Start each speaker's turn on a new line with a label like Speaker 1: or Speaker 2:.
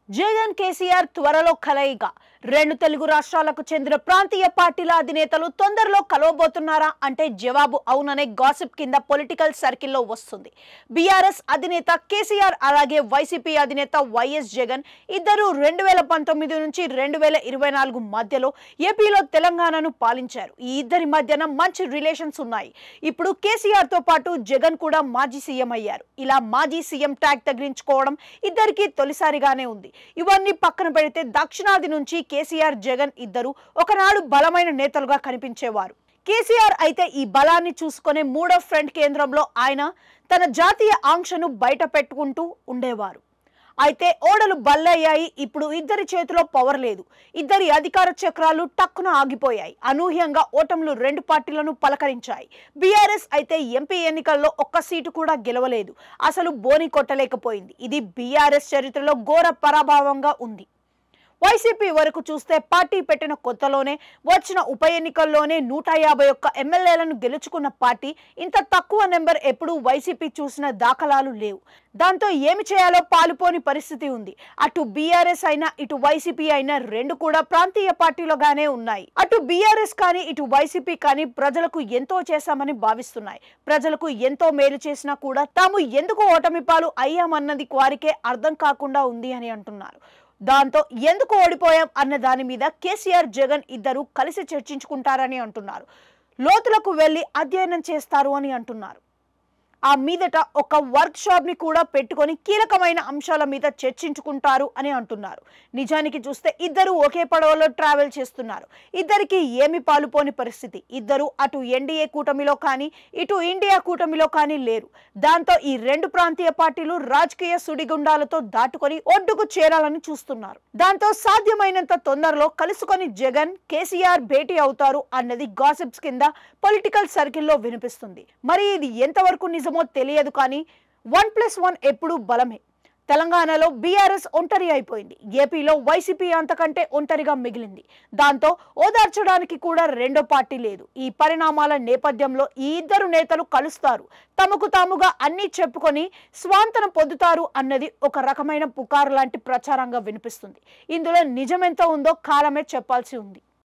Speaker 1: జగన్ కేసీఆర్ త్వరలో కలయిక రెండు తెలుగు రాష్ట్రాలకు చెందిన ప్రాంతీయ పార్టీల అధినేతలు తొందరలో కలవబోతున్నారా అంటే జవాబు అవుననే గాసిప్ కింద పొలిటికల్ సర్కిల్లో వస్తుంది. బీఆర్ఎస్ అధినేత కేసీఆర్ అలాగే వైసీపీ అధినేత వైఎస్ జగన్ ఇద్దరు 2019 నుంచి 2024 మధ్యలో ఏపీలో తెలంగాణను పాలించారు. ఈ ఇద్దరి మధ్యన మంచి రిలేషన్స్ ఉన్నాయి. ఇప్పుడు కేసీఆర్ తో పాటు జగన్ కూడా మాజీ సీఎం అయ్యారు. ఇలా మాజీ సీఎం ట్యాగ్ తగిలించుకోవడం ఇద్దరికి తొలిసారిగానే ఉంది. ఇవన్నీ పక్కన పెడితే దక్షిణాది నుంచి కేసీఆర్ జగన్ ఇద్దరు ఒకనాడు బలమైన నేతలుగా కనిపించేవారు. కేసీఆర్ అయితే ఈ బలాన్ని చూసుకునే మూడో ఫ్రంట్ కేంద్రంలో ఆయన తన జాతీయ ఆంక్షను బయట పెట్టుకుంటూ ఉండేవారు. అయితే ఓడలు బల్లయ్యాయి. ఇప్పుడు ఇద్దరి చేతిలో పవర్ లేదు. ఇద్దరి అధికార చక్రాలు టక్కున ఆగిపోయాయి. అనూహ్యంగా ఓటములు రెండు పార్టీలను పలకరించాయి. బీఆర్ఎస్ అయితే ఎంపీ ఎన్నికల్లో ఒక్క సీటు కూడా గెలవలేదు. అసలు బోని కొట్టలేకపోయింది. ఇది బీఆర్ఎస్ చరిత్రలో ఘోర పరాభవంగా ఉంది. వైసీపీ వరకు చూస్తే పార్టీ పెట్టిన కొత్తలోనే వచ్చిన ఉప ఎన్నికల్లోనే 151 ఎమ్మెల్యేలను గెలుచుకున్న పార్టీ ఇంత తక్కువ నెంబర్ ఎప్పుడూ వైసీపీ చూసిన దాఖలాలు లేవు. దాంతో ఏమి చేయాలో పాలుపోని పరిస్థితి ఉంది. అటు బీఆర్ఎస్ అయినా ఇటు వైసీపీ అయినా రెండు కూడా ప్రాంతీయ పార్టీలుగానే ఉన్నాయి. అటు బీఆర్ఎస్ కానీ ఇటు వైసీపీ కానీ ప్రజలకు ఎంతో చేశామని భావిస్తున్నాయి. ప్రజలకు ఎంతో మేలు చేసినా కూడా తాము ఎందుకు ఓటమి పాలు అయ్యామన్నది వారికే అర్థం కాకుండా ఉంది అని అంటున్నారు. దాంతో ఎందుకు ఓడిపోయాం అన్న దాని మీద కేసీఆర్ జగన్ ఇద్దరు కలిసి చర్చించుకుంటారని అంటున్నారు. లోతులకు వెళ్లి అధ్యయనం చేస్తారు అని అంటున్నారు. ఆ మీదట ఒక వర్క్ షాప్ ని కూడా పెట్టుకొని కీలకమైన అంశాల మీద చర్చించుకుంటారు అని అంటున్నారు. నిజానికి చూస్తే ఇద్దరు ఒకే పడవలో ట్రావెల్ చేస్తున్నారు. ఇద్దరికి ఏమి పాలుపోని పరిస్థితి. ఇద్దరు అటు ఎన్డీఏ కూటమిలో కానీ ఇటు ఇండియా కూటమిలో కానీ లేరు. దాంతో ఈ రెండు ప్రాంతీయ పార్టీలు రాజకీయ సుడిగుండాలతో దాటుకొని ఒడ్డుకు చేరాలని చూస్తున్నారు. దాంతో సాధ్యమైనంత తొందరలో కలుసుకొని జగన్ కేసీఆర్ భేటీ అవుతారు అన్నది గాసిప్స్ కింద పొలిటికల్ సర్కిల్లో వినిపిస్తుంది. మరి ఇది ఎంతవరకు నిజమో తెలియదు కానీ 1+1 ఎప్పుడూ బలమే. తెలంగాణలో బీఆర్ఎస్ ఒంటరి అయిపోయింది. ఏపీలో వైసీపీ అంతకంటే ఒంటరిగా మిగిలింది. దాంతో ఓదార్చడానికి కూడా రెండో పార్టీ లేదు. ఈ పరిణామాల నేపథ్యంలో ఈ ఇద్దరు నేతలు కలుస్తారు. తమకు తాముగా అన్నీ చెప్పుకొని స్వాంతన పొందుతారు అన్నది ఒక రకమైన పుకారు లాంటి ప్రచారంగా వినిపిస్తుంది. ఇందులో నిజమెంత ఉందో కాలమే చెప్పాల్సి ఉంది.